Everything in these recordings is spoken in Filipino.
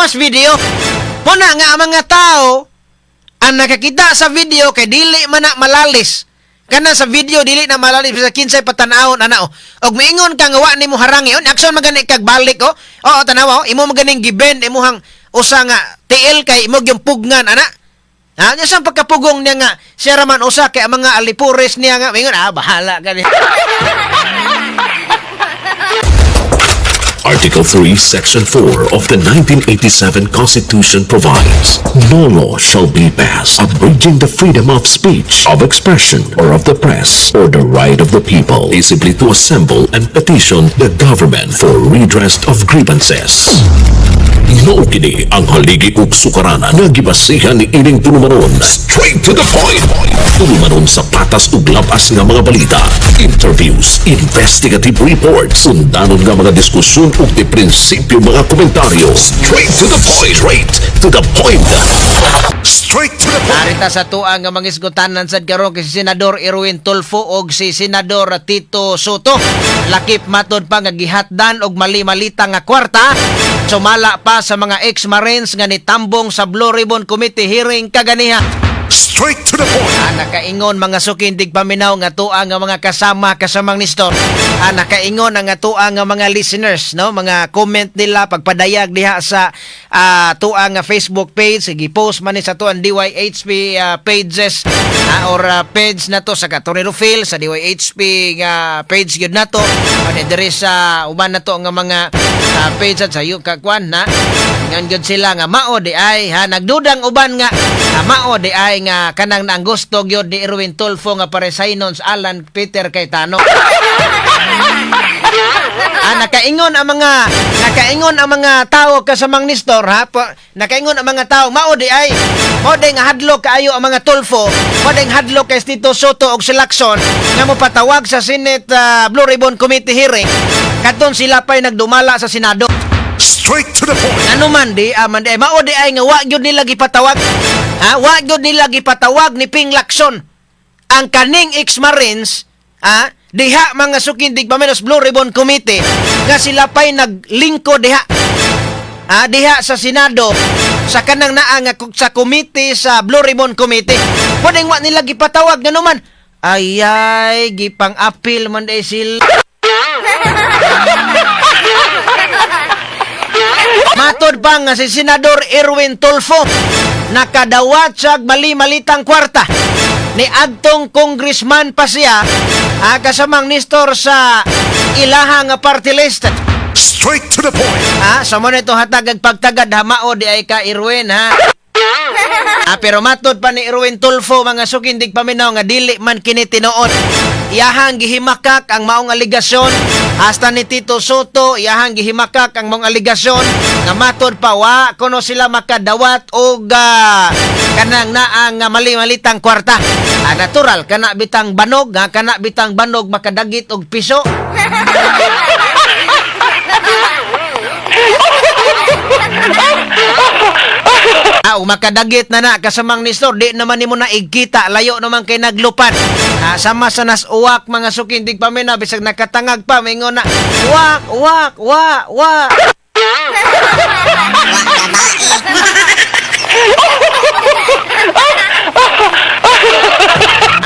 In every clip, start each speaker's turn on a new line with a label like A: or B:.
A: mas video. Muna nga ang mga tao ang nakakita sa video kay dili man na malalis. Kana sa video dili na malalis sa kinsay patanawon ana og miingon ka nga wa nimo harangi on action magani kag balik oo tanaw imo maganing gibend imuhang usa nga TL kay imo gyung pugngan ana. Nya sang pagkapugong niya nga siya raman usa kay ang mga alipures niya nga mingon bahala ka ni.
B: Article 3, Section 4 of the 1987 Constitution provides, no law shall be passed abridging the freedom of speech, of expression, or of the press, or the right of the people, peaceably to assemble and petition the government for redress of grievances. Mao kini ang haligi ug sukaranan nga gibasihan ni ining tulumanon. Straight to the point. Tulumanon sa patas ug labas nga mga balita, interviews, investigative reports, sundanon nga mga diskusyon ug di prinsipyo mga komentaryo. Straight to the point. Straight to the point. Straight to the point.
A: Narita sa tuwa nga mga isgutanan sad karon kay si Senador Erwin Tulfo og si Senador Tito Soto. Lakip matod pa nga gihatdan og mali-malita nga kwarta. Sumala pa sa mga ex-Marines nga nitambong sa Blue Ribbon Committee hearing kaganiha.
B: Straight to the point.
A: Nakaingon mga sukindig paminaw nga tuwa nga mga kasamang Nestor. Nakaingon nga tuwa nga mga listeners, no? Mga comment nila pagpadayag diha sa tuwa nga Facebook page, gi-post man ni sa tuan DYHP pages or page na to sa Torero Phil sa DYHP nga page gyud nato. Ani diri sa uban nato nga mga page sa kwan na ngan gyud sila nga mao di ay nagdudang uban nga mao di ay nga kanang ang gusto gyud ni Erwin Tulfo nga paresaynon sa Alan Peter Cayetano. Nakaingon ang mga tao kasamang Nestor nakaingon ang mga tao mao di nga hadlok kaayo ang mga Tulfo, mao di hadlok kay Tito Soto og si Lacson nga mo patawag sa Senate Blue Ribbon Committee hearing kadton sila pay nagdumala sa Senado.
B: Straight to the point.
A: Ano man di mao di ay nga wa gyud nila gipatawag. Wa gyud nila gipatawag ni Ping Lacson ang kaning ex-Marines diha mga sukindig paminos Blue Ribbon Committee nga sila pay naglingkod diha diha sa Senado sa kanang naa nga sa committee sa Blue Ribbon Committee. Pwedeng wa nila gipatawag nga naman. Ayay gipang appeal man day sila. Matod pa nga si Senador Erwin Tulfo nakadawat sa mali-malitang kwarta ni adtong congressman pa siya kasamang Nestor sa ilahang party list.
B: Straight to the point.
A: Sa mo nito hatag pagtagad mao di ay ka Erwin pero matod pa ni Erwin Tulfo mga sukindig paminaw nga dili man kini tinuod. Iyahang gihimakak ang maong aligasyon hasta ni Tito Soto iyahang gihimakak ang maong aligasyon nga matod pa wa kuno sila makadawat og kanang naang mali-malitang kwarta. Natural kana bitang banog makadagit og piso. Makadagit na kasamang Nestor di naman nimo na igkita layo naman kay naglupad sama sa nas uwak mga sukindig pamina bisag nakatangag pa mingon na wak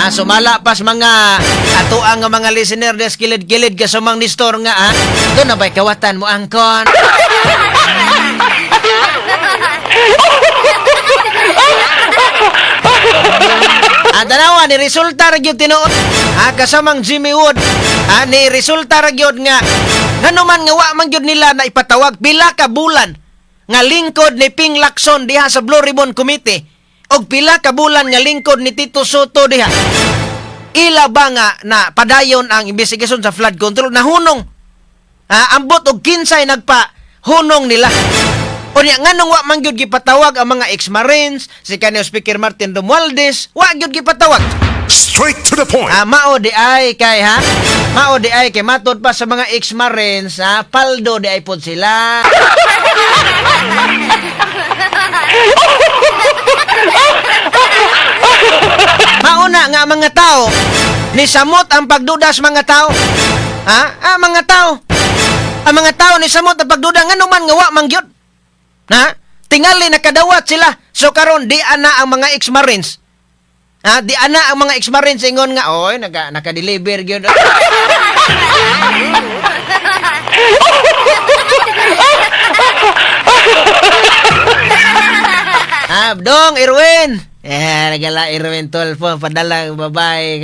A: sumala pas mga atuang nga mga listener des kilid-kilid kasamang Nestor nga doon na ba'y kawatan mo angkon. Danawa ni resulta ra gyud tinuod kasamang Jimmy Wood ni resulta ra gyud nga hanuman nga wa man gyud nila na ipatawag pila ka bulan nga lingkod ni Ping Lacson diha sa Blue Ribbon Committee og pila ka bulan nga lingkod ni Tito Soto diha. Ila ba nga na padayon ang investigasyon sa flood control nahunong ambot og kinsay nagpa-hunong nila. Unya nganong wa man gyud gipatawag ang mga ex-Marines, si kanhi Speaker Martin Romualdez, wa gyud gipatawag.
B: Straight to the point.
A: Mao di ay kay matod pa sa mga ex-Marines, paldo di ay pod sila. Mauna nga mga tao ni samot ang pagdudas mga tao. Mga tao ni samot ang pagduda ngano man nga wa man gyud. tingali nakadawat sila. So karon di ana ang mga ex-marines. Di ana ang mga ex-marines ingon nga, oy, naka-deliver gyud. Dong, Irwin. Nagala Irwin Tulfo, padala babae.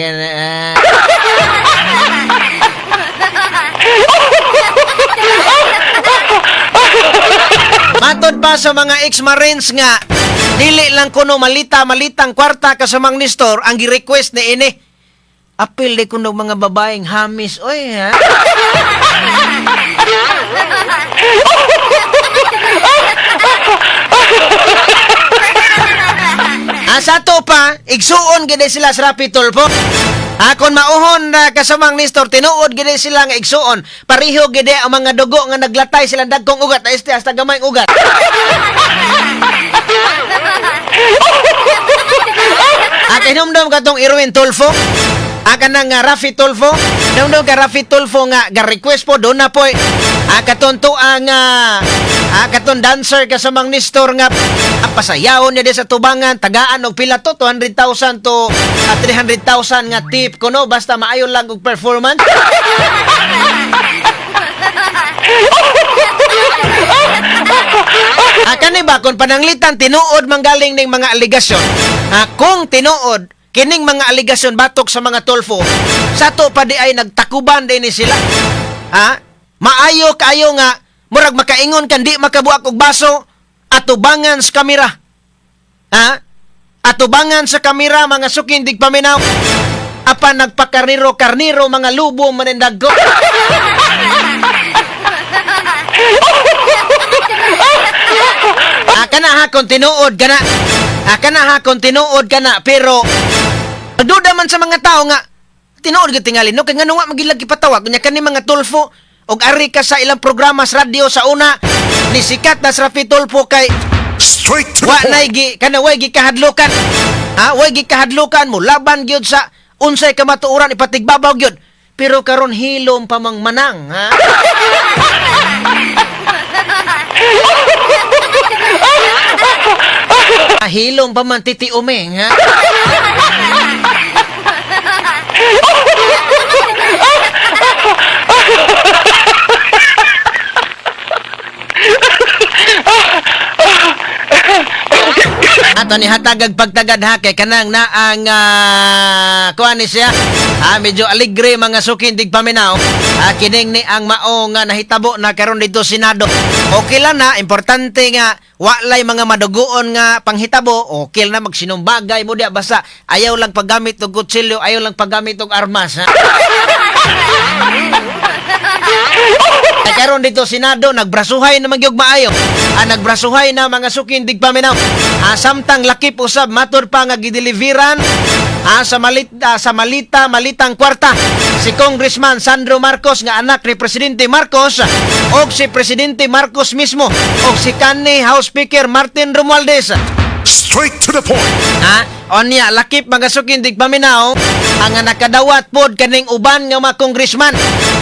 A: Matod pa sa mga ex-marines nga, dili lang kuno malitang kwarta kasamang Nestor ang gi-request ni ini. Apil di kuno mga babaeng hamis, oy ha. Sa to pa, igsuon gid sila sa Rapi Tulfo. Kung mauhon na kasamang Nestor, tinuod gid sila nga igsuon. Pareho gid ang mga dugo nga naglatay sila dagkong ugat, hasta gamay ugat. Hinumdum ka tong Irwin Tulfo. Kanang Rafi Tulfo. Hinumdum ka Rafi Tulfo nga ga-request po doon na po. Katonto ang katon dancer kasamang Nestor nga pasayawon niya sa tubangan, tagaan og pila to 200,000 to 300,000 nga tip kuno basta maayo lang og performance. Kani ba kung pananglitan tinuod manggaling ning mga aligasyon. Kung tinuod kining mga aligasyon batok sa mga Tulfo, sa to pa di ay nagtakuban din sila. Maayo kayo nga murag makaingon kan di makabuak og baso atubangan sa kamera. Atubangan sa kamera mga sukindig paminaw. Apa nagpakarniro-karniro mga lubo manindaggo. Kana kung tinuod kana. Kana kung tinuod kana pero duda man sa mga tao nga tinuod gyud tingali no kay ngano nga magilag ipatawag nya kani mga Tulfo og ari ka sa ilang programa sa radyo sa una ni sikat na sa Rafi Tulfo kay
B: Straight to the
A: wa
B: point.
A: nay gi kana way gi kahadlukan. Way gi kahadlukan mo laban gyud sa unsay kamatuoran ipatigbabaw gyud. Pero karon hilom pa mang manang, ha? Hilom pa man titiumeng, ha? Ato ni hatagag pagtagad ha kay kanang na ang kuan ni siya. Medyo aligre mga sukin dig paminaw. Kining ni ang mao nga nahitabo na karon dito Senado. Okay lang na, importante nga walay mga madugoon nga panghitabo. Okay na magsinumbagay mo dia basta ayaw lang paggamit og kutsilyo, ayaw lang paggamit og armas, ha. Karon dito Senado nagbrasuhay na magyug maayo. Nagbrasuhay na mga sukin dig paminaw. Samtang lakip usab matud pa nga gideliveran sa malitang kwarta si Congressman Sandro Marcos nga anak ni Presidente Marcos og si Presidente Marcos mismo og si kanhi House Speaker Martin Romualdez.
B: Straight to the point.
A: Onya lakip mga sukin dig paminaw ang nakadawat pod kaning uban nga mga congressman.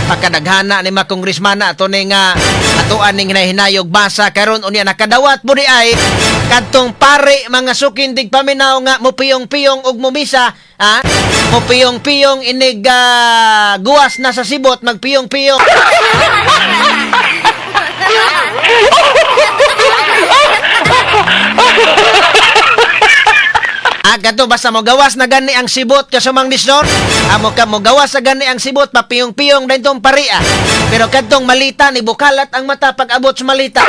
A: Pagkadaghana ni mga congressman na ato ning atoan ning hinayog basa karon unya nakadawat pod ay kadtong pare mga sukin dig paminaw nga mupiyong-piyong og mumisa, mupiyong-piyong inig guwas na sa sibot magpiyong-piyong. Gato basta mo gawas na gani ang sibot kasamang Nestor. Mo gawas na gani ang sibot papiyong-piyong na itong paria. Pero kadtong malita ni bukalat ang mata pag abot sa malita.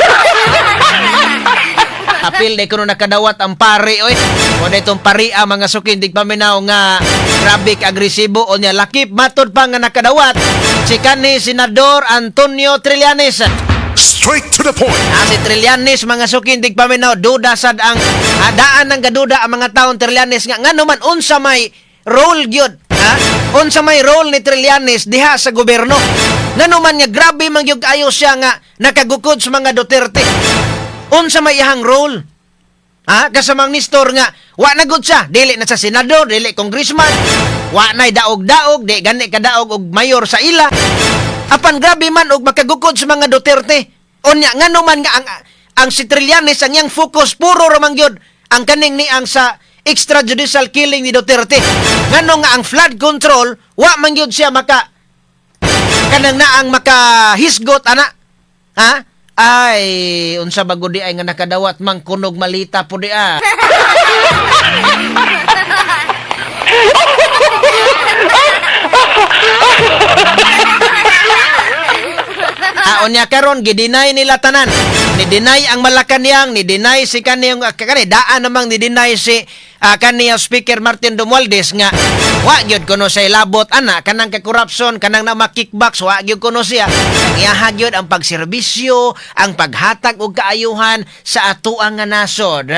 A: Apil de kuno nakadawat ang pari oy. O itong paria mga sukin dig paminaw nga grabe ka agresibo o nya lakip matod pa nga nakadawat si kanhi Senador Antonio Trillanes.
B: Straight to the point.
A: Si Trillanes mga sukin dig paminaw duda sad ang daan ng gaduda ang mga taon Trillanes nga ngano man unsa may role gyud, unsa may role ni Trillanes diha sa gobyerno. Ngano man nga grabe man gyud ayo siya nga nakagukod sa mga Duterte. Unsa may iyang role? Kasamang Nestor nga wa na gud siya dili na sa senador, dili congressman, wa nay daog-daog, di gani kadaog og mayor sa ila. Apan grabe man og makagukod sa mga Duterte. Unya ngano man nga ang si Trillanes ang yang focus puro ramang yun ang kaning ni ang sa extrajudicial killing ni Duterte. Ngano nga ang flood control, wa man yun siya kanang na ang makahisgot, ana. Ha? Ay, unsa bago di ay nga nakadawat mang kunog malita po di Onya karon gidinay nila tanan. Ni-deny ang Malacañang, ni-deny si kaniyang daan namang ni-deny si kaniyang Speaker Martin Romualdez nga wa gyud kuno sa ilabot ana kanang ka-corruption, kanang na kickbacks, wa gyud kuno siya. Ang iyaha gyud ang pagserbisyo, ang paghatag og kaayuhan sa atuang nga nasod.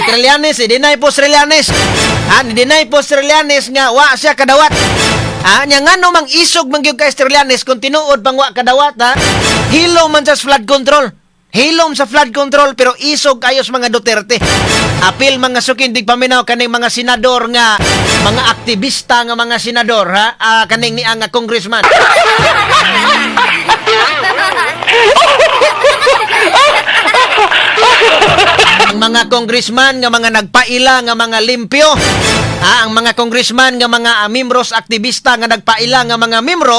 A: Trillanes, i-deny po Trillanes. Ni-deny po Trillanes nga wa siya kadawat. Nya ngano mang isog man gyud ka Trillanes kung tinuod pang wa kadawat Hilom man sa flood control. Hilom sa flood control pero isog kayos mga Duterte. Apil mga sukindig paminaw kaning mga senador nga mga aktivista nga mga senador kaning ni ang congressman. Ang mga congressman nga mga nagpaila nga mga limpyo. Ang mga congressman nga mga membros aktivista nga nagpaila nga mga membro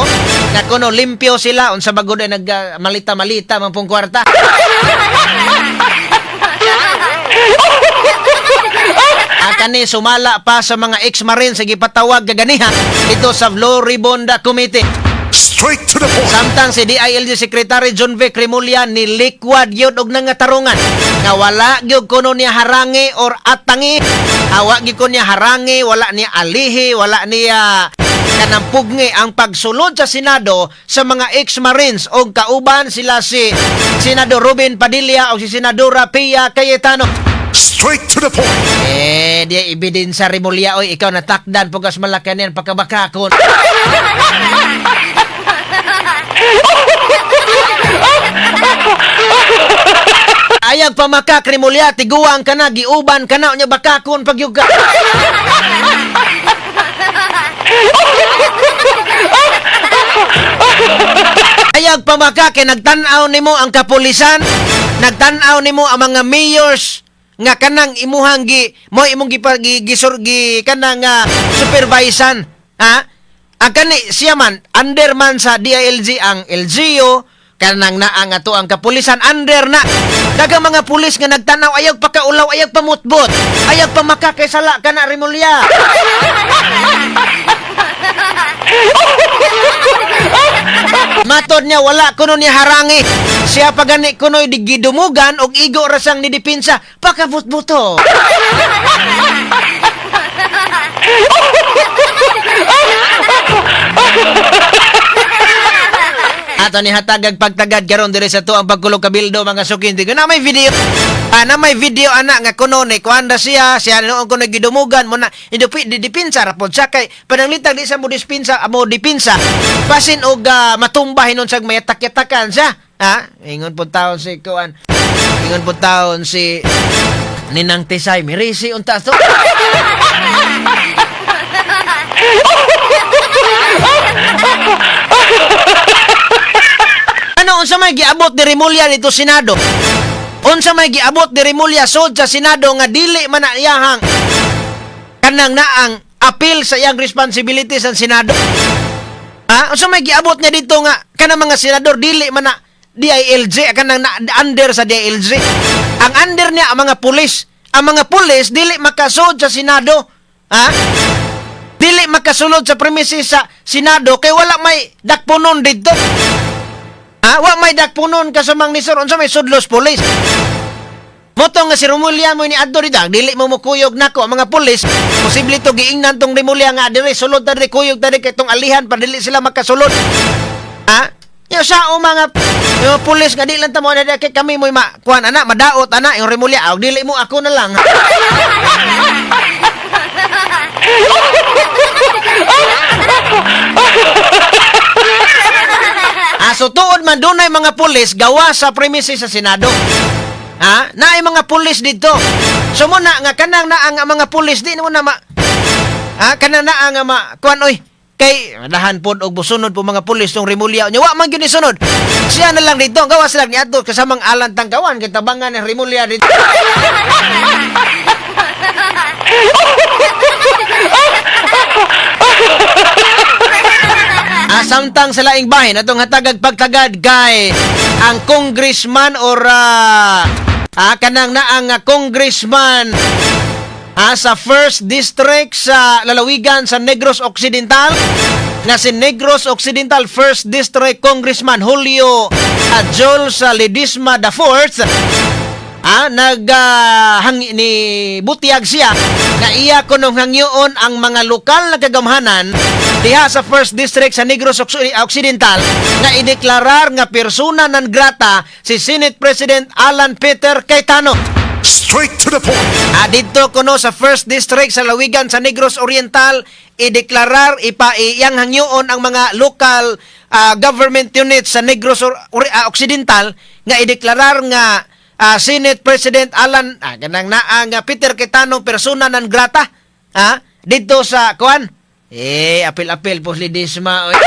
A: nga kuno limpyo sila unsa bagod ay nagmalita-malita man pong kwarta. Kani sumala pa sa mga ex-marines sa gipatawag kaganiha dito sa Floribunda Committee.
C: Straight to the point.
A: Samtang si DILG Secretary John V. Cremulya ni likwad yun og nangatarungan nga wala gyud kuno niya harangi or atangi. Wa gyud kuno niya harangi, wala niya alihi, wala niya kanang pugni ang pagsulod sa Senado sa mga ex-marines og kauban sila si Senador Ruben Padilla o si Senadora Pia Cayetano.
C: Straight to the point.
A: Di ebidensya Rimulya, oy, ikaw natakdan pugas Malacañang pagkabakakon. Ayag pamakak Rimulya, tiguang ka na, giuban ka na, unya bakakon pagyuga. Ayag pamakak, kay nagtanaw nimo ang kapulisan, nagtanaw nimo ang mga mayors, nga kanang imuhang imong gisurgi kanang supervisan ang kani siya man under man sa DILG ang LGU kanang naang ato ang kapulisan under na dagang mga pulis nga nagtanaw ayag pakaulaw ayag pamutbot ayag pamakakay sala kana Rimulya. Matod niya wala kuno niya harangi. Siya pagani kuno'y digidumugan og igo rasang ni depensa pakabutbuto. Ato ni hatagag pagtagad karon diri sa tuang pagkulog kabildo mga sukinti. Na may video. Na may video ana nga kuno ni kuanda siya noon kuno gidumugan mo na dipinsa ra pod sa kay pananglitag di sa mo dispensa amo dipinsa. Basin og matumba hinon sag mayatak-yatakan siya. Ingon po taon si kuan. Ingon po taon si Ninang Tisay Mirisi unta to. Ano unsa may giabot ni Rimulya dito Senado? Unsa may giabot ni Rimulya sod sa Senado nga dili man na iyahang kanang naang appeal sa iyang responsibility sa Senado? Unsa may giabot niya dito nga kanang mga senador dili man na DILG kanang under sa DILG? Ang under niya ang mga pulis. Ang mga pulis dili makasud sa Senado. Dili makasulod sa premises sa Senado kay wala may dakpunon dito. Wa may dakpunon kasamang ni sir unsa may sudlos pulis. Moto nga si Rimulya mo ni adto dito, dili mo mukuyog nako ang mga pulis. Posible to giingnan tong Rimulya nga diri sulod ta diri kuyog ta diri kay tong alihan pa dili sila makasulod. Yung sa mga yung pulis nga di lang ta mo na kay kami mo kuan ana madaot ana yung Rimulya dili mo ako na lang. So tuod man dunay mga pulis gawa sa premises sa Senado. Naay mga pulis dito. So muna nga kanang naang mga pulis di mo na kanang naang kuan oy kay madahan pod og busunod po mga pulis tong Rimulya nya wa man gyud ni sunod. Siya na lang dito gawa sila ni adto kasamang Alan Tangkawan kay tabangan ni Rimulya dito. Samtang sa laing bahin atong hatagag pagtagad kay ang congressman or kanang naang congressman sa first district sa lalawigan sa Negros Occidental nga si Negros Occidental First District Congressman Julio Joel sa Ledesma IV ni butiyag siya na iya kunong hangyoon ang mga lokal na kagamhanan diha sa First District sa Negros Occidental nga ideklarar nga persona non grata si Senate President Alan Peter Cayetano.
C: Straight to the point.
A: Dito kuno sa First District sa Lawigan sa Negros Oriental ideklarar iyang hangyoon ang mga local government units sa Negros Occidental nga ideklarar nga Senate President Alan ganang naang Peter Cayetano persona non grata dito sa kuan apil-apil po Ledesma oy.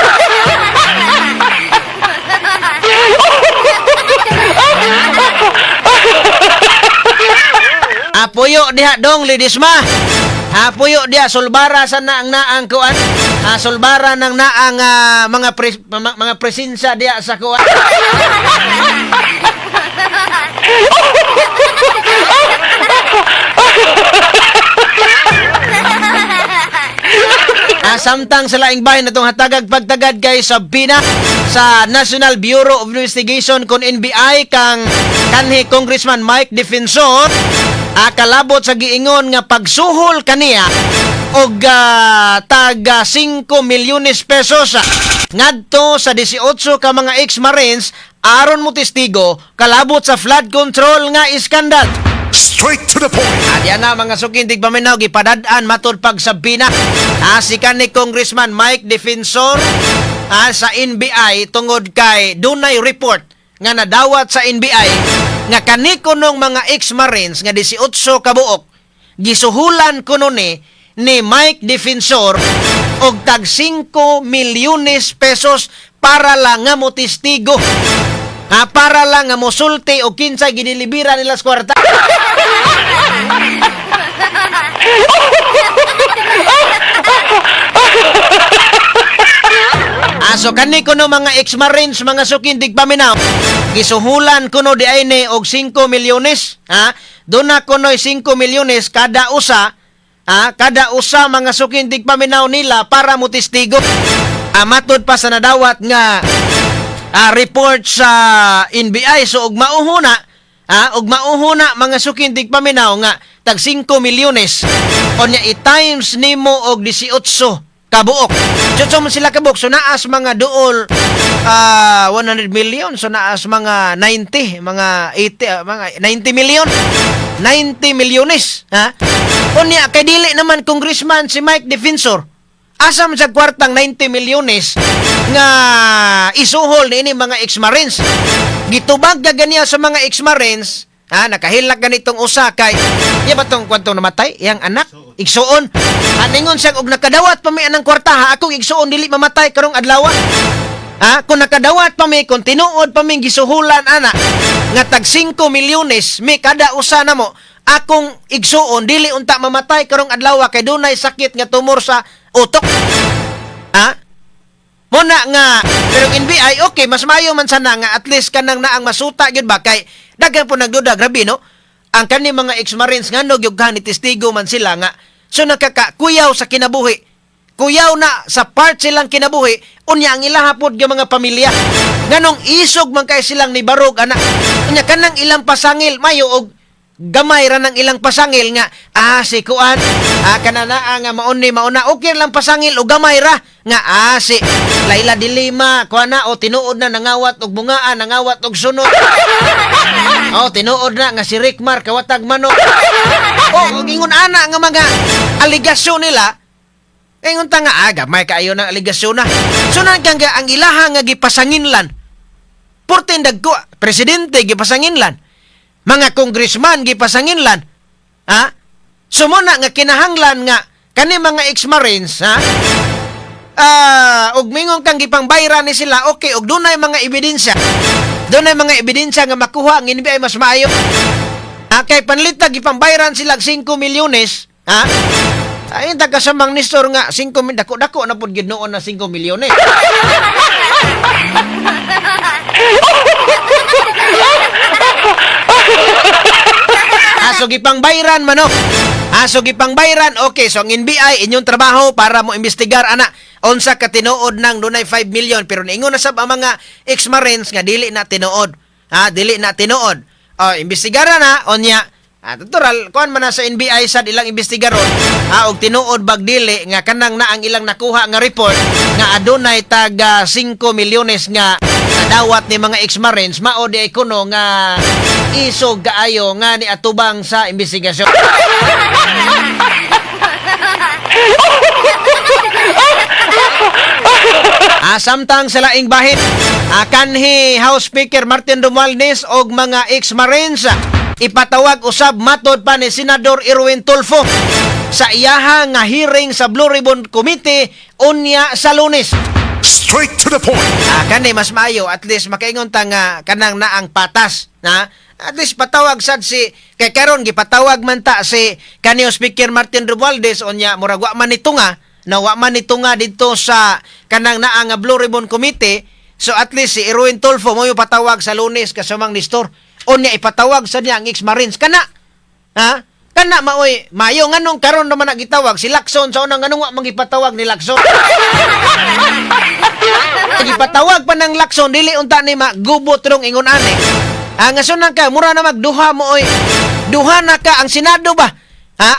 A: Puyo diha dong Ledesma. Puyo diha sulbara sa naang kuan. Sulbara ng naang mga presensya diha sa kuan. Samtang sa laing bahin natong hatagag pagtagad kay Sabina sa National Bureau of Investigation kon NBI kang kanhi Congressman Mike Defensor kalabot sa giingon nga pagsuhol kaniya og taga 5 milyones pesos ngadto sa 18 ka mga ex-Marines aron mo testigo kalabot sa flood control nga iskandal.
C: Straight to the point.
A: Yan na mga sukintig paminaw gipadad-an matod pagsabina si kanhi Congressman Mike Defensor sa NBI tungod kay dunay report nga nadawat sa NBI nga kani kunong mga ex-Marines nga 18 kabuok gisuhulan kuno ni Mike Defensor og tag 5 milyones pesos para lang nga mo testigo. Para lang nga mosulti o kinsay ginilibira nila sa kwarta. So kani kuno mga ex-Marines mga sukindig paminaw gisuhulan kuno di ay ni og 5 milyones doon na kuno'y 5 milyones kada usa mga sukindig paminaw nila para mo testigo. Matod pa sa nadawat nga report sa NBI so og mauhuna mga sukindig paminaw nga tag 5 milyones onya i-times nimo og 18 kabuok. So man sila kabuok so naas mga duol 100 million so naas mga 90 mga 80 mga 90 million 90 milyones onya kay dili naman congressman si Mike Defensor asam sa kwartang 90 milyones nga isuhol ni ini mga ex-Marines. Gitubag na ganiya sa mga ex-Marines, nakahilak ganitong usa kay iya ba tong kwantong namatay iyang anak igsuon. Ningon siya og nakadawat pa mi anang kwarta akong igsuon dili mamatay karong adlaw. Kung nakadawat pa mi kung tinuod pa mi gisuhulan ana nga tag 5 milyones mi kada usa namo akong igsuon dili unta mamatay karong adlaw kay dunay sakit nga tumor sa utok. Muna nga pero NBI okay mas maayo man sana nga at least kanang naang masuta gyud ba kay daghan po nagduda grabe no ang kani mga ex-Marines ngano gyud ni testigo man sila nga so nakakakuyaw sa kinabuhi kuyaw na sa part silang kinabuhi unya ang ilaha pod gyud mga pamilya nganong isog man kay silang nibarog anak unya kanang ilang pasangil mayo og gamay ra ng ilang pasangil nga si kuan kanana nga mauna okay lang pasangil o gamay ra nga si Laila Dilima kuana o tinuod na nangawat og bungaan nangawat og sunod tinuod na nga si Rickmar kawatag manok ingon ana nga mga aligasyon nila ingon ta nga gamay kaayo ng aligasyon na so nagkang ang ilaha nga gipasanginlan porten dagko presidente gipasanginlan mga congressman gipasanginlan sumuna nga kinahanglan nga kani mga ex-Marines og mingon kang gipangbayran ni sila, okay, og dunay mga ebidensya. Dunay mga ebidensya nga makuha ang NBI mas maayo. Kay panlita gipangbayran sila 5 milyones, ha? Ayun ta kasamang Nestor nga 5 dako-dako na pud gid noon na 5 milyones. So gipangbayran manok. So gipangbayran, okay, so ang NBI inyong trabaho para mo imbestigar ana unsa ka tinuod nang dunay 5 million pero niingon na sab ang mga ex-marines nga dili na tinuod. Dili na tinuod. Imbestigaran na onya. Natural, kuan man na sa NBI sad ilang imbestigaron. Og tinuod bag dili nga kanang na ang ilang nakuha nga report nga adunay taga 5 milyones nga dawat ni mga ex-marines mao di kuno nga isog kaayo nga ni atubang sa investigasyon. Samtang sa laing bahin, kanhi House Speaker Martin Romualdez og mga ex-marines ipatawag usab matod pa ni Senador Erwin Tulfo sa iyaha nga hearing sa Blue Ribbon Committee unya sa Lunes.
C: Straight to the point.
A: Kani mas maayo at least makaingon ta nga kanang naang patas na at least patawag sad si kay karon gipatawag man ta si kanhi Speaker Martin Romualdez unya murag wa man nitunga na wa man nitunga dito sa kanang naang Blue Ribbon Committee. So at least si Erwin Tulfo mo yung patawag sa Lunes kasamang Nestor unya ipatawag sa niya ang ex-marines kana kana maoy mayo nganong karon naman nagitawag si Lacson sa unang nganong wa magipatawag ni Lacson. Gipatawag pa ng Lacson dili unta ni magubot rong ingon ani. Nga sunan ka mura na magduha mo oy. Duha na ka ang Senado ba?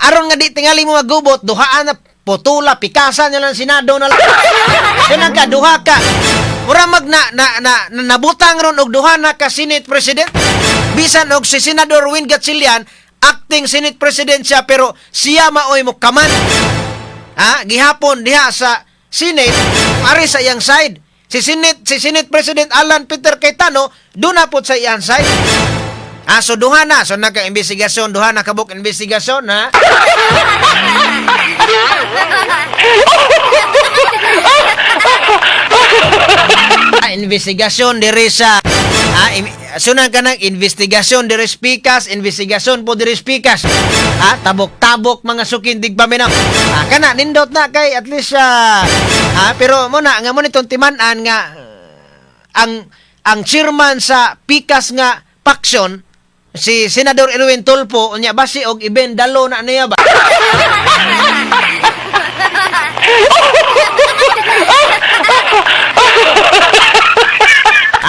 A: Aron nga di tingali mo magubot duhaan na putula pikasan niya lang Senado na lang. Sunan ka duha ka. Mura mag nabutang ron og duha na ka Senate President. Bisan og si Senador Win Gatchalian acting Senate President siya pero siya maoy mo kaman. Gihapon diha sa Senate ari sa iyang side. Si Senate President Alan Peter Cayetano doon na po sa iyang side. So duha na. So nagka-investigasyon. Duha na kabuk investigasyon, ha? Investigasyon diri sa sunan ka ng investigasyon diri spikas, investigasyon po diri spikas. Tabok-tabok mga sukindig paminaw. Kana nindot na kay at least pero mo na nga mo nitong timan-an nga ang chairman sa pikas nga faction si Senador Erwin Tulfo unya basi og ibendalo na niya ba.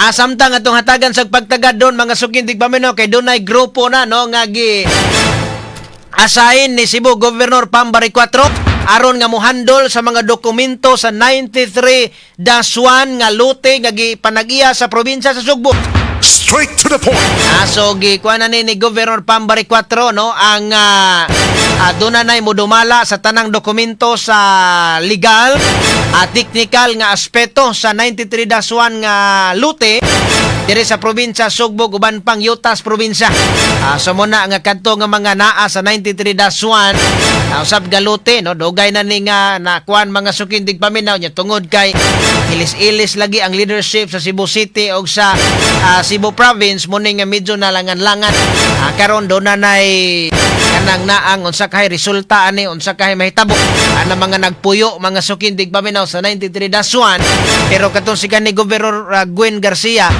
A: Samtang atong hatagan sa pagtagad doon mga sukindig paminaw kay dunay grupo na no nga gi asahin ni Cebu Governor Pambari 4 aron nga mohandol sa mga dokumento sa 93-1 nga lote nga gipanag-iya sa probinsya sa Sugbo.
C: Straight to the point.
A: So gikuha na ni Governor Pambari 4 no ang dunay mo dumala sa tanang dokumento sa legal technical nga aspeto sa 93-1 nga lote diri sa probinsya Sugbo uban pang Yutas probinsya. So muna nga kadto nga mga naa sa 93-1 usab galote no dugay na ni nga nakuan mga sukindig paminaw nya tungod kay ilis-ilis lagi ang leadership sa Cebu City o sa Cebu Province muni nga medyo nalangan-langan karon do na nay kanang naang unsa kay resulta ani unsa kay mahitabo ana mga nagpuyo mga sukindig paminaw sa 93-1 pero katong si kanhi Gobernador Gwen Garcia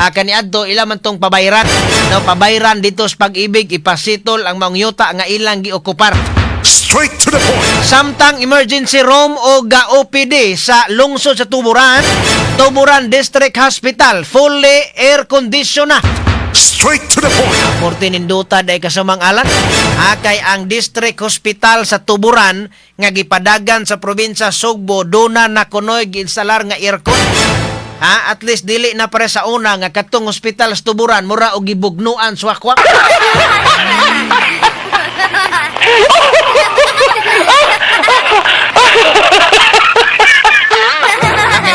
A: kaniadto ila man tong pabayran no pabayran dito sa pag-ibig ipasitol ang mga yuta nga ilang giokupar.
C: Straight to the point.
A: Samtang emergency room o OPD sa lungsod sa Tuburan District Hospital fully air conditioned na.
C: Straight to the point.
A: Porti ninduta day kasamang alat kay ang District Hospital sa Tuburan nga gipadagan sa probinsya Sugbo duna na kunoy giinstalar nga aircon. At least dili na pare sa una nga katong hospital sa Tuburan mura og gibugnuan swak-wak.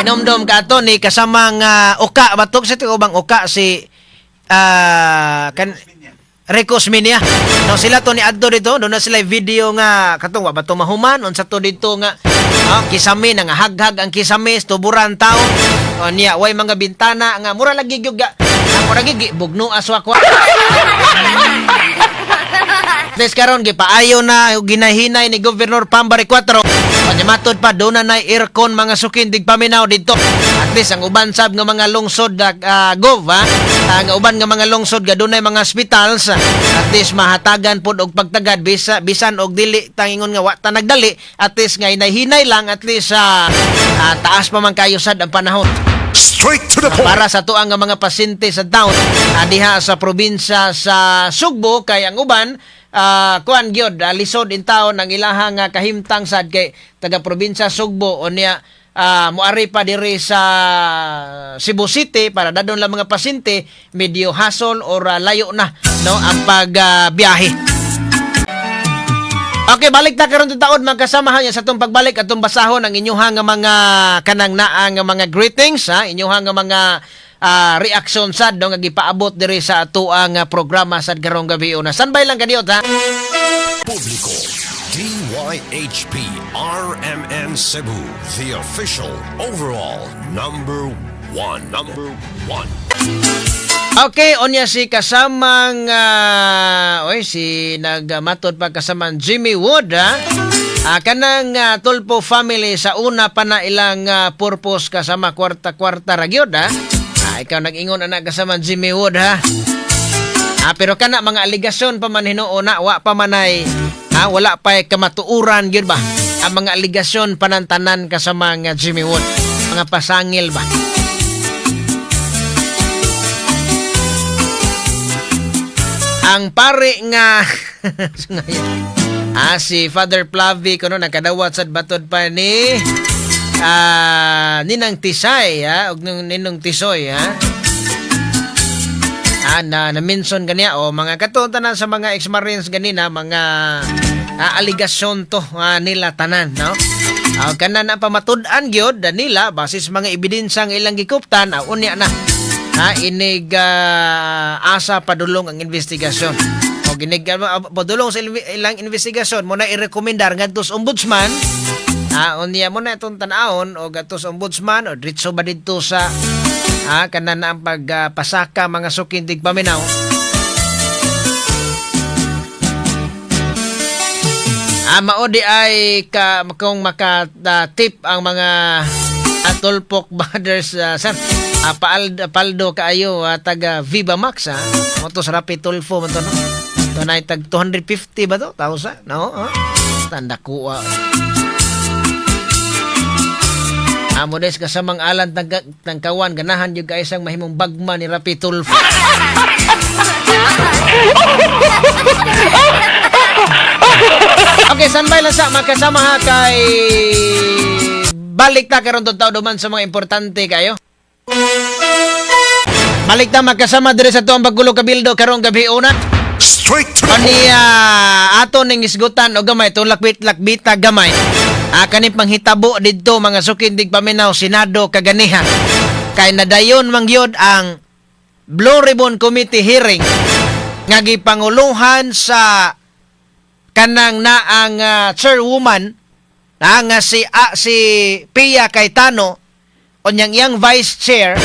A: Nomdom ka to ni kasamang uka batok sa ubang uka si Recos Minia. No sila to ni adto dito, do na sila video nga katong wa ba to mahuman unsa to dito nga Kisame nga haghag ang kisamis tuburan taon. O niya way mga bintana nga mura lagi gyud ga. Mura lagi bugno aswa ko. Des karon gipaayo na ginahinay ni Gobernador Pambari 4. Panimatod pa doon na aircon mga sukindig paminaw dito. At least ang uban sab nga mga lungsod gov nga uban nga mga lungsod ga dunay mga hospitals at least mahatagan pud og pagtagad bisan og dili tangingon nga wa ta nagdali at least nga hinay lang at least taas pa man kayo sad ang panahon.
C: Straight to the point.
A: Para sa tuang nga mga pasyente sa town diha sa probinsya sa Sugbo kay ang uban kuan gyud lisod in town ang ilahang kahimtang sad kay taga probinsya Sugbo o niya muari pa diri sa Cebu City para dadon lang mga pasyente medyo hassle or layo na no ang pagbiyahe. Okay, balik ta karon taon magkasamahan niya sa tong pagbalik atong basahon ang inyuhang nga mga kanang naang nga mga greetings inyuhang nga mga reaction sad no nga gipaabot diri sa atuang programa sad karong gabi una. Standby lang kadiot ha.
C: Publiko. DYHP RMN Cebu, the official overall number one.
A: Okay, onya si kasamang si nagmatod pa kasamang Jimmy Wood kanang Tulpo family sa una pa na ilang purpose kasama kwarta-kwarta ra gyud ikaw nag-ingon anak kasamang Jimmy Wood pero kana mga aligasyon pa man hinuon wa pa manay wala pa kamatuuran gyud ba ang mga aligasyon panantanan kasamang Jimmy Wood mga pasangil ba. Ang pare nga si Father Flavie kuno nakadawat sad batod pa ni Ninang Tisay ug Ninong Tisoy na-mention kaniya mga katuntanan sa mga ex-marines ganina mga aligasyon to nila tanan no kanan ang pamatud-an gyud nila basis mga ebidensyang ilang gikuptan unya na inig asa padulong ang investigasyon o ginig padulong sa ilang investigasyon mo na i-rekomendar ngadto sa ombudsman unya mo na itong tanaon o ngadto sa ombudsman o diretso ba dito sa kanan ang pagpasaka mga sukindig paminaw maodi ay kung maka-tip ang mga Tulpok brothers sir paldo kaayo taga Viva Max mo to sa Rapid Tulfo mo to no to na tag 250 ba to 1,000 no tanda ko amo des kasamang alan tangkawan ganahan jud kay isang mahimong bagma ni Rapid Tulfo. Okay, standby lang sa makasama kay balik ta karon tao duman sa mga importante kayo. Balik ta magkasama dire sa tuang paggulo kabildo karong gabi una.
C: Straight to the point.
A: Kaniya ato ning isgutan o gamay tong lakbita gamay. Kani panghitabo didto mga sukindig paminaw Senado kaganiha. Kay nadayon mangyod ang Blue Ribbon Committee hearing nga gipanguluhan sa kanang naang chairwoman nga si Pia Cayetano o niyang iyang vice chair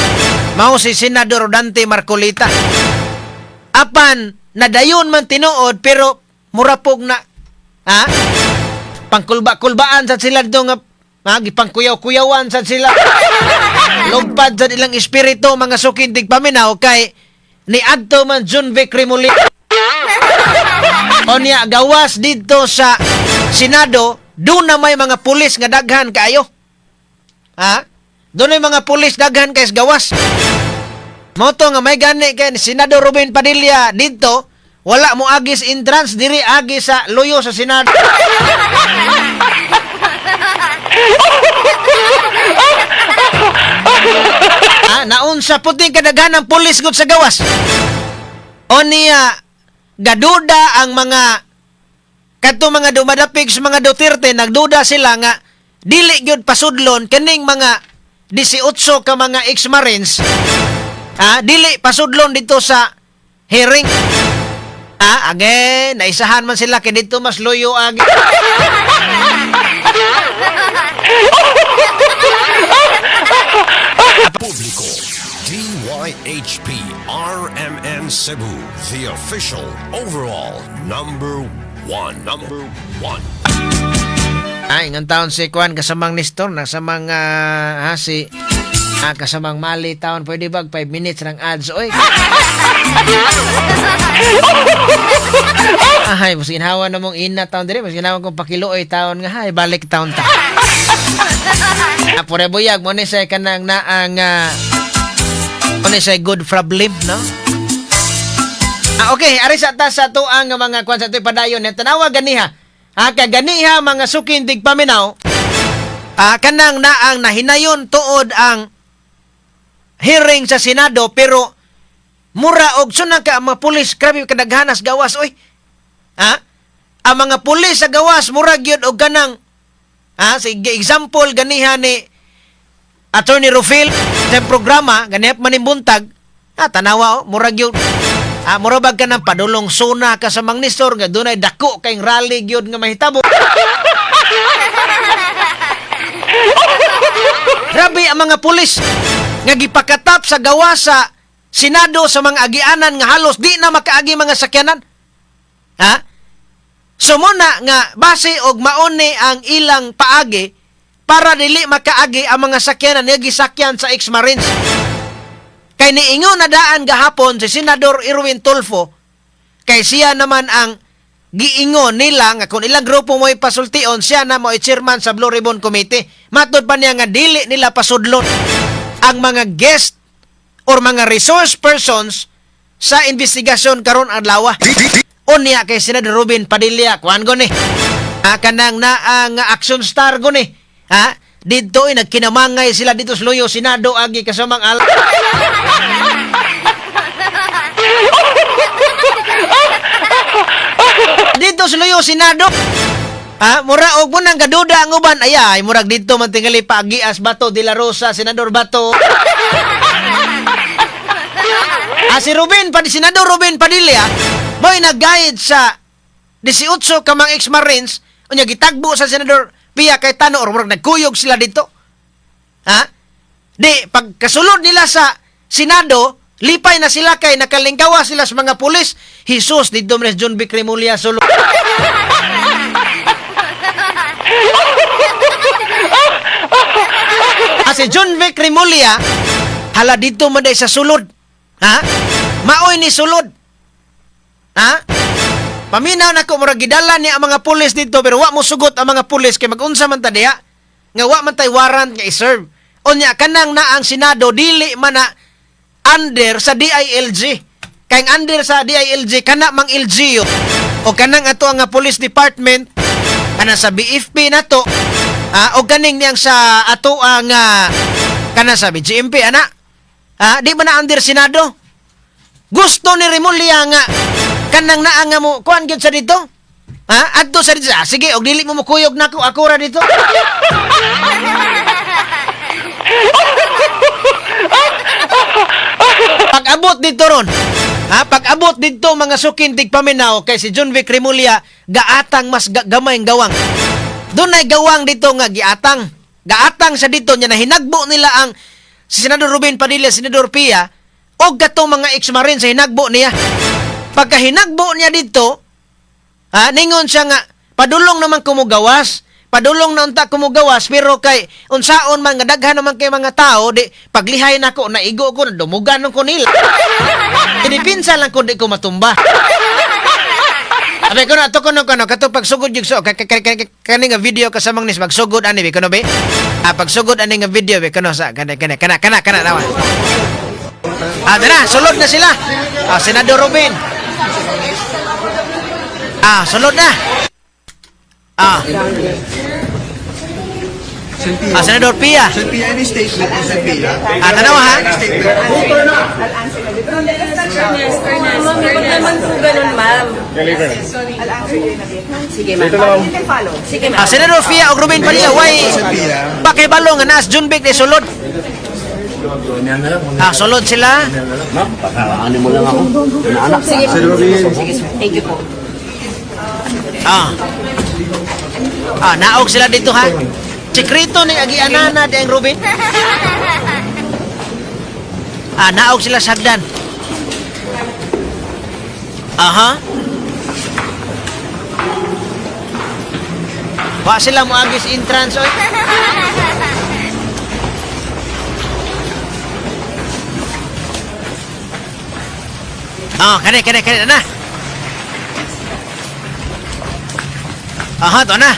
A: mao si Senador Rodante Marcolita. Apan nadayon man tinuod pero murapog na pangkulba-kulbaan sa sila dito nga gipangkuyaw-kuyawan sa sila lugpad sa ilang espiritu mga sukindig paminaw kay ni adto man John Vic Remulla o niya gawas dito sa Senado doon na may mga pulis nga daghan kaayo. Doon may mga pulis daghan kay gawas. Moto nga may gani kay Senador Ruben Padilla dito, wala mo agis entrance diri agi sa loyo sa Senado. Naunsa puting kadaghan ng pulis gud sa gawas. O niya gaduda ang mga kadto mga dumadapig sa mga Duterte nagduda sila nga dili gyud pasudlon kaning mga 18 ka mga ex-marines dili pasudlon dito sa hearing naisahan man sila kay dito mas loyo agi
C: Publiko, DYHP RMN Cebu, the official overall number one. Number one.
A: Ay, ngang taon si Kwan kasamang Nestor, nasamang si kasamang Mali taon, pwede ba 5 minutes ng ads, oy. Ay, mas ginawa na mong ina taon dire, mas ginawa kong pakiluoy taon nga, hay, balik taon ta. Pure buyag, mo ni say kanang naang, mo ni say good problem, no? Okay, ari sa ta sa tuang nga mga kwan sa to'y padayon, tanawa ganiha. Kaganiha mga sukindig paminaw, kanang naang nahinayon tuod ang hearing sa Senado, pero mura og sunang ka ang mga pulis, grabe kadaghanas gawas, oy. Ang mga pulis sa gawas, mura gyud og kanang, sige, example, ganiha ni Attorney Rufil sa programa, ganihap manimbuntag, tanawa, mura gyud. Murabag ka ng padulong suna ka sa Mang Nestor nga dunay dako kayong rally gyud nga mahitabo. Grabe ang mga pulis nga gipakatap sa gawa sa Senado sa mga agianan nga halos di na makaagi mga sakyanan. So muna nga base og mauni ang ilang paagi para dili makaagi ang mga sakyanan nga gisakyan sa ex-Marines. Kay niingon na daan gahapon si Senador Erwin Tulfo, kay siya naman ang giingon nila nga kung ilang grupo mo ipasultion, siya na mo i-chairman sa Blue Ribbon Committee. Matod pa niya nga dili nila pasudlon ang mga guest or mga resource persons sa investigasyon karon adlaw. Unya kay Senador Ruben Padilla, kuan goni. Kanang na ang action star goni. Dito nagkinamangay sila dito sa Loyo Senado agi kasamang dito sa Loyo Senado. Mura og munang gaduda ang uban. Ay, murag dito man tingali paagias Bato de la Rosa, Senador Bato. Si Senador Ruben Padilla mo'y nag-guide sa 18 ka mga ex-Marines unya gitagbo sa Senador Pia Cayetano or murag nagkuyog sila dito. Di, pagkasulod nila sa Senado, lipay na sila kay nakalingkawa sila sa mga pulis. Jesus, dito man John B. Cremulya solo. Si John V. Cremulya, hala dito man day sa sulod. Maoy ni sulod. Paminaw na ko, murag gidala niya ang mga pulis dito, pero wa mo sugot ang mga pulis kay mag-unsa man ta diha nga wa man tay warrant nga i-serve. Unya kanang na ang Senado dili man na under sa DILG. Kay ang under sa DILG kana mang LGU o kanang ato nga police department kana sa BFP nato o kaning niyang sa ato ang kana sa BGMP ana. Di man na under Senado. Gusto ni Remulla nga kanang naa nga mo kuan gyud sa dito. Adto sa dito. Sige, og dili mo mukuyog nako ako ra dito. Pag-abot dito ron. Pag-abot dito mga sukintig paminaw kay si John V. Cremulya gaatang mas gamay ang gawang. Dunay gawang dito nga giatang. Gaatang sa dito nya na hinagbo nila ang si Senador Ruben Padilla, Senador Pia og katong mga ex-Marine sa hinagbo niya. Pagka hinagbo niya dito, ningon siya nga, padulong naman kumugawas, padulong na unta kumugawas, pero kay, unsaon man, nga daghan naman kay mga tao, di, paglihay na ko, naigo ko, dumugan ko nila. Pinipinsa lang ko, di ko matumba. Abi ko na, ito ko na, kato pagsugod yung so, kani nga video kasamang nis, magsugod, ani, bi ko no, bi? Pagsugod, ani nga video, bi ko no, sa, kana, nawa. Dara, sulod na sila. Senador Ruben. Sulod na. Senador Pia.
D: Pia, any statement mo sa Pia?
A: Tanawa ha?
E: naman po ganun, ma'am. Sige, ma'am. Sige, ma'am.
A: Senador Pia o Ruben Padilla, why? Pakibalo nga naas Junbek ni sulod. Sulod sila.
F: Ano mo lang ako? Naanak.
E: Sige, thank you po.
A: Naog sila dito ha. Sekreto ni agianana di ang Ruben. Naog sila sa hagdan. Aha. Wa sila mo agis entrance oy. Kani na. Aha, to na.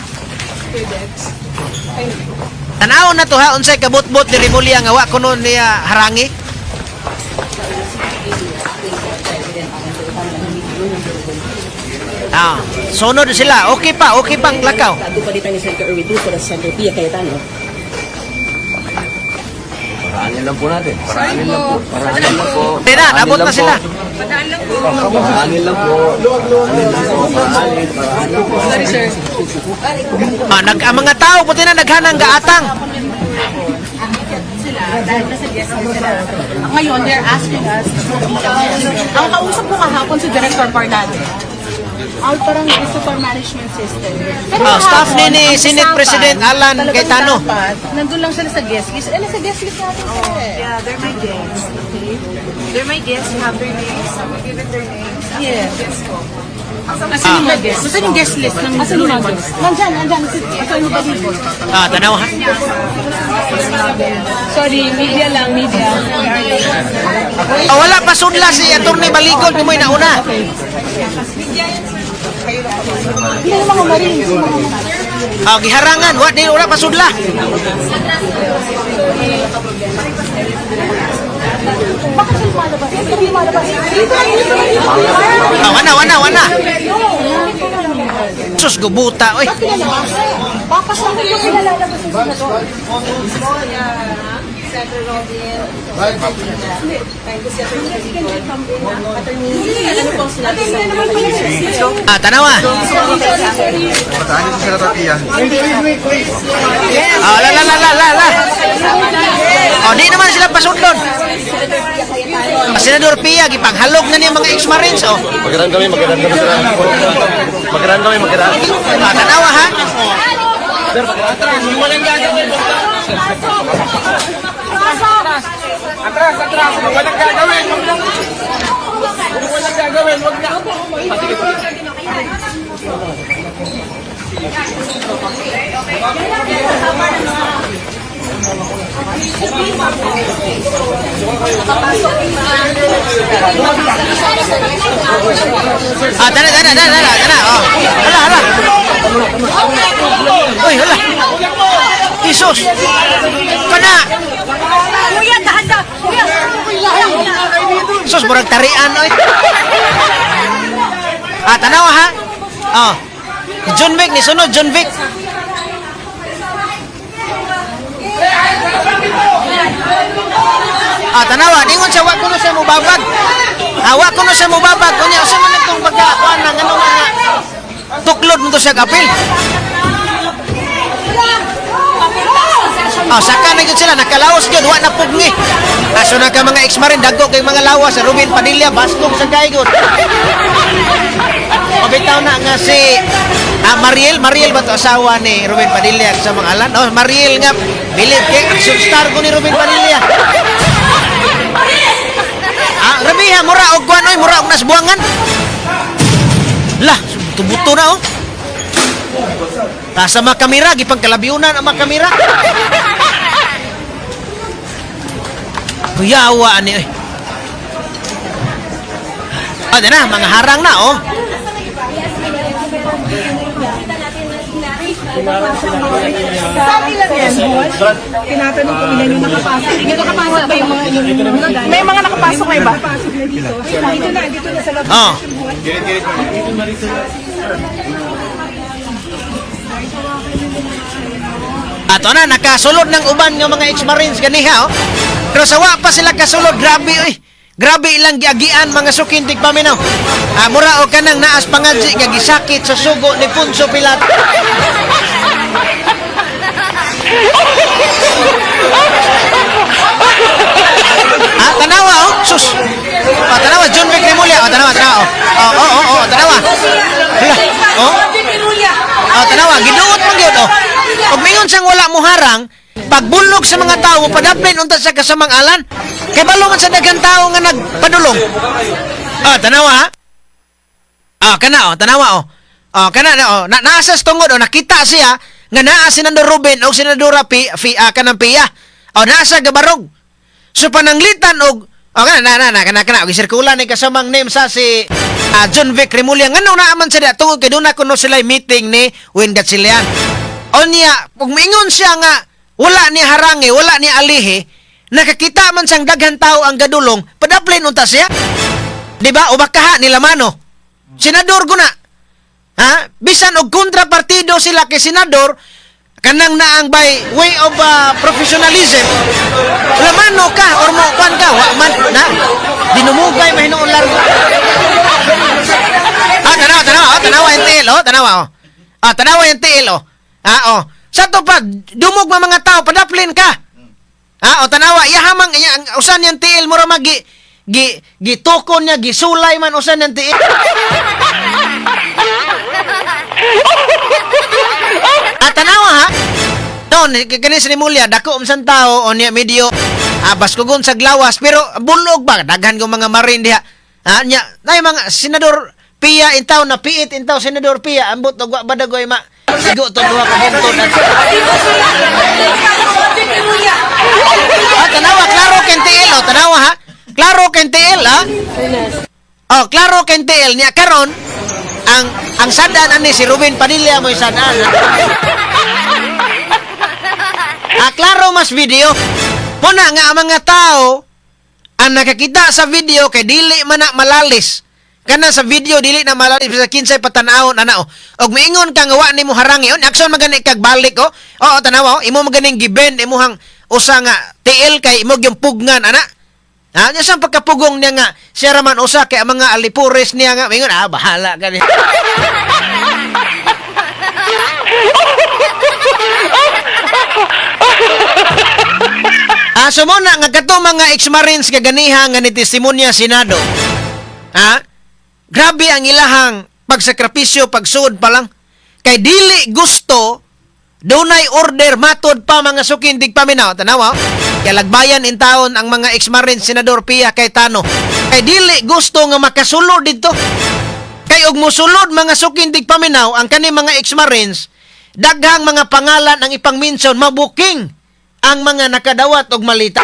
A: Tanaw na to ha, unsay kabutbot ni Rimulya nga wa kuno niya harangi. Sunod sila. Okay pang lakaw.
E: Tago palitan ni Senator Erwin Tulfo sa Senator Pia Cayetano.
F: Paraanin lang po natin. Paraanin lang po. Paraanin lang po.
A: Tena, abot na sila.
F: Paraanin lang po. Paraanin po.
E: Sorry, sir.
A: Ang mga tao puti na naghanang gaatang.
G: Dahil nasa guest list sila. Ngayon, they're asking us. Ang kausap ko kahapon si Director Parnado. Parang visitor management system. Pero
A: Staff ni Senate President Alan Cayetano.
G: Nandun lang sila sa guest list. Sa guest list natin sir.
H: Yeah, they're my guests. Okay? They're my guests. You have their names. I'm given their names.
G: Yes.
H: Guests ko.
G: Asan yung mga guest? Asan yung guest list? Asan yung mga guest? Nandyan. Asan yung mga guest?
A: Tanaw ha.
G: Sorry, media lang, media.
A: Wala pa sudla si Attorney Baligol ni mo'y nauna.
G: Hindi yung mga marines.
A: Giharangan, wala pa sudla.
G: Bakit sila malabas? Hindi malabas.
A: Wana. Sus, gubuta, oy.
G: Baka sa akin yung nilalabas yung senador.
E: Senator Robin. Ano pong sinabi sa
A: Tanawa.
D: Patahan sa Senator Pia.
A: Di naman sila pasudlon. Senador Pia, gipanghalog na niya mga ex-marines, oh.
F: Magandang kami.
A: Tanawa, ha? Tana. Oh. Hala. Uy, hala. Isus. Kana.
G: Kuya, dahan-dahan. Kuya.
A: Sus, murag tarian, oy. Tanawa, ha? Oh. John Vic, ni sunod, John Vic. Tanawa, ningon siya, wag ko na siya mubabag. Wag ko na siya mubabag. Kunya, sa man itong pagkakuan ng ano nga tuklod mo to siya kapil. Saka na yun sila, nakalaos yun, wak na pugni. So na ka mga ex-marine, dago kay mga lawas, Ruben Padilla, bastong sa kaigot. Bitaw na nga si Mariel ba to asawa ni Ruben Padilla sa mga alan? Mariel nga, bilib kay action star ko ni Ruben Padilla. Rabiha, mura og kuan oy, mura og nasbuangan. Lah, tubuto na oh. Sa mga kamera, gipang kalabiunan ang mga kamera. Kuyawa ni oy. Na, mga harang na oh.
G: Sabi lang yan, tinatanong ko ilan yung nakapasok. May nakapasok ba yung mga may mga nakapasok na iba? Dito na sa loob.
A: Ato na, nakasulod ng uban ng mga ex-marines ganiha oh. Pero sawa pa sila kasulod, grabe oy. Grabe ilang giagian mga sukintig paminaw. Mura o kanang naas pangadji nga gisakit sa sugo ni Poncio Pilato. Tanawa oh. Sus. Tanawa John Vic Remulla. Tanawa. Tanawa. Hala. Tanawa giduot man gyud oh. Og mingon siyang wala mo harang, pagbulog sa mga tao, padaplin unta sa kasamang alan. Kay balo man sa daghang tao nga nagpadulong. Tanawa ha. Tanawa. Naasa sa tungod, nakita siya nga naa si Senador Ruben o Senadora kanang Pia. Nasa gabarog. So pananglitan og kana gisirkulan ni kasamang name sa si John Vic Remulla ngano naaman siya tungod kay duna kuno sila meeting ni Win Gatchalian. Onya pag moingon siya nga wala ni harangi, wala ni alihi, nakakita man sang daghan tao ang gadulong, padaplin unta siya. Di ba? O baka nila mano. Senador guna. Ha? Bisan og kontrapartido sila kay senador, kanang naang by way of professionalism. Lamano ka or mo kwan ka, wa man na. Dinumugay mahinuon largo. Tanawa yung tiil, tanawa yung tiil, Sa to pa, dumog mga tao, padaplin ka. Tanawa, iyahamang, usan yung tiil mo ramag, gitukon niya, gisulay man, usan yung tiil. Tanawa ha? Kani si Remulla, dako umsan tao, o niya medyo, baskugon sa glawas, pero bulog ba? Daghan ko mga marin diha. Nya, na mga senador Pia, intaw na piit, intaw senador Pia, ambot, ogwa badagoy ma. Sigo to duha ka buntod at tanawa klaro ken TL tanawa ha klaro ken TL ha klaro ken TL niya karon ang sadan ani si Ruben Padilla mo sadan klaro mas video muna nga ang mga tao ang nakakita sa video kay dili man na malalis. Kana sa video dili na malalim sa kinsay patanawon og miingon ka nga wa nimo harangi action magani kag balik tanawa imo maganing giben imuhang usa nga TL kay imo yung pugnan nya sa pagkapugong niya nga siya raman usa kay ang mga alipures niya nga miingon bahala ka ni. Sumuna nga kato mga ex-marines kaganiha nga ni testimonya Senado. Grabe ang ilahang pagsakripisyo, pagsuod pa lang. Kay dili gusto, dunay order matod pa mga sukindig paminaw. Tanawa, kay lagbayan in taon ang mga ex-marine Senador Pia Cayetano. Kay dili gusto nga makasulod dito. Kay og musulod mga sukindig paminaw, ang kani mga ex-marines, daghang mga pangalan ang ipang-mention, mabuking ang mga nakadawat og malita.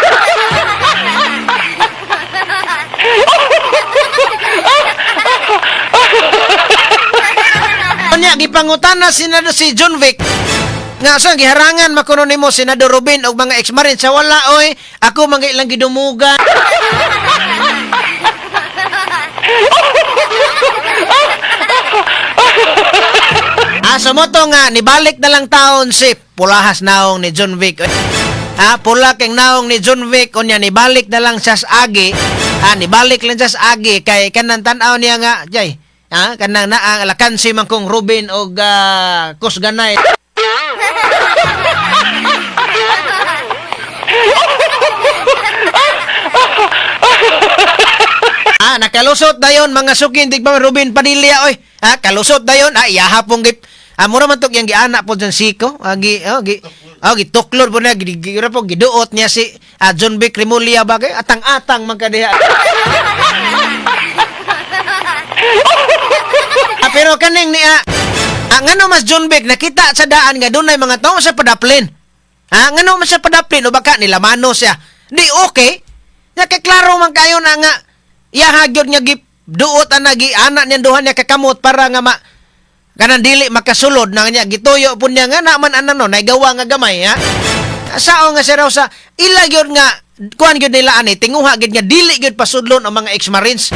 A: Nya gipangutan na si John Vic nga sa giharangan makuno nimo Senador Ruben og mga ex-marine sa wala oy ako mga ilang gidumuga. Sumoto nga nibalik na lang taon si pulahas naong ni John Vic. Pula keng naong ni John Vic unya nibalik na lang siya sa agi. Nibalik lang siya sa agi kay kanang tan-aw niya nga jay. Kanang naang lakansi man kong Ruben og Kusganay. Nakalusot dayon mga sukin digba Ruben Padilla oy. Kalusot dayon iyahapong gip. Mura man tok yang giana po dyan siko. Gituklod po na giduot niya si John Vic Remulla bagay atang-atang magkadiha. Pero kaning niya ngano mas John Vic nakita sa daan nga dunay mga tao sa padaplin. Ngano mas sa padaplin o baka nilamano siya. Di okay. Nya kay klaro man kayo na nga iyahagyod nga giduot anagi anak niya duha niya kakamot para nga kanang dili makasulod na niya gituyo pun niya nga naman naigawa nga gamay sao nga siya raw sa ila gyud nga kuan gyud nila ani tinguha gyud nga dili gyud pasudlon ang mga ex-marines.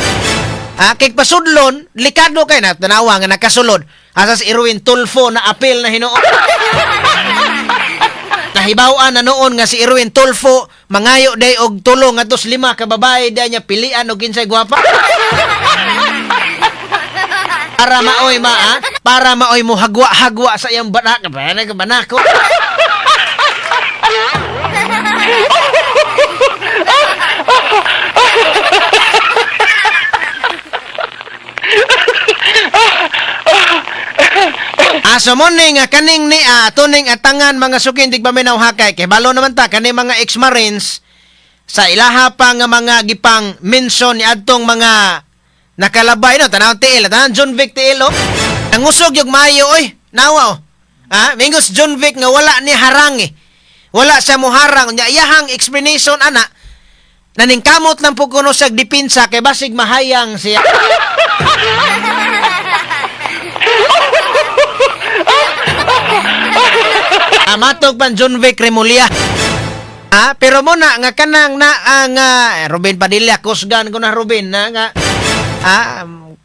A: Kay pasudlon likado kay na tanawa nga nakasulod asa si Erwin Tulfo na apel na hinuon. Nahibaw-an na noon nga si Erwin Tulfo mangayo day og tulong atos 5 ka babae day niya pilian og kinsay gwapa. Para maoy mo hagwa sa iyang banako. So morning kaning ni tuning atangan mga sukindig paminaw hakay kay balo naman ta kaning mga ex-marines sa ilaha pa nga mga gipang mention ni adtong mga nakalabay no tanaw tiil tanaw John Vic tiil oh. Nangusog yung mayo oy nawa oh. Mingos John Vic nga wala ni harang eh. Wala sa muharang nya iyahang explanation ana naningkamot lang po kuno sa depensa kay basig mahayang siya. Matog pan John Vic Remulia. Pero mo na nga kanang na ang Ruben Padilla kusgan ko na Ruben na nga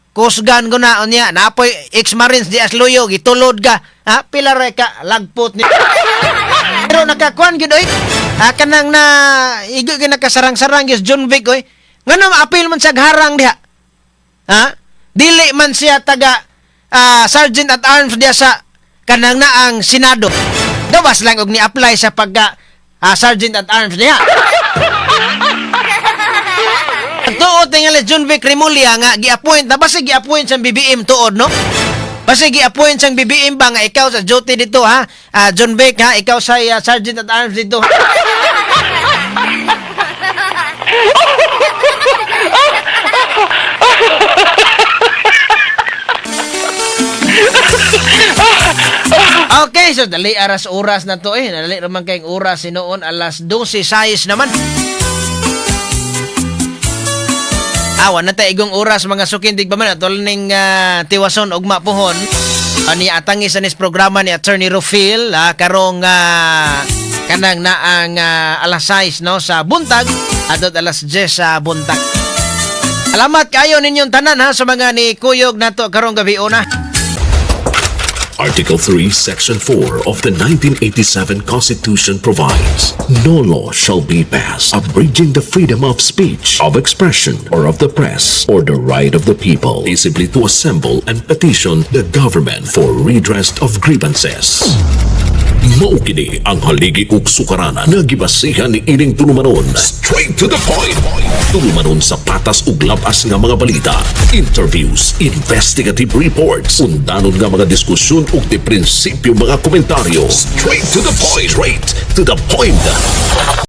A: kusgan ko na unya napoy ex-marines di asluyo gitulod ka pila ra ka lagpot ni. Pero nakakuan gid oy. Kanang na igo gyud nakasarang-sarang gyud John Vic oy. Ngano maapil man sa harang diha. Dili man siya taga Sergeant at Arms diya sa kanang na ang Senado. Gawas lang og ni-apply sa pagka Sergeant at Arms diya. Tuod nga John Vic Remulia nga gi-appoint na basta gi-appoint sa BBM tuod no? Basta gi-appoint sa BBM ba nga ikaw sa duty dito John Vic ikaw sa Sergeant at Arms dito. Okay, so dali aras oras na to dali naman kayong oras sinoon alas 12:06 naman. Awan na tayo igong oras mga sukindig pa man atol ning tiwason ugma pohon ani atangi sa nis programa ni Attorney Rufil karong kanang na ang alas 6 no sa buntag adto alas 10 sa buntag. Salamat kayo ninyong tanan sa mga ni kuyog nato karong gabi una.
B: Article 3, Section 4 of the 1987 Constitution provides, no law shall be passed abridging the freedom of speech, of expression, or of the press, or the right of the people peaceably to assemble and petition the government for redress of grievances. Maukini ang haligi ug sukaranan nga gibasihan ni ining tulumanon. Straight to the point. Tulumanon sa patas ug labas nga mga balita, interviews, investigative reports, undanon nga mga diskusyon ug di prinsipyo mga komentaryo. Straight to the point. Straight to the point.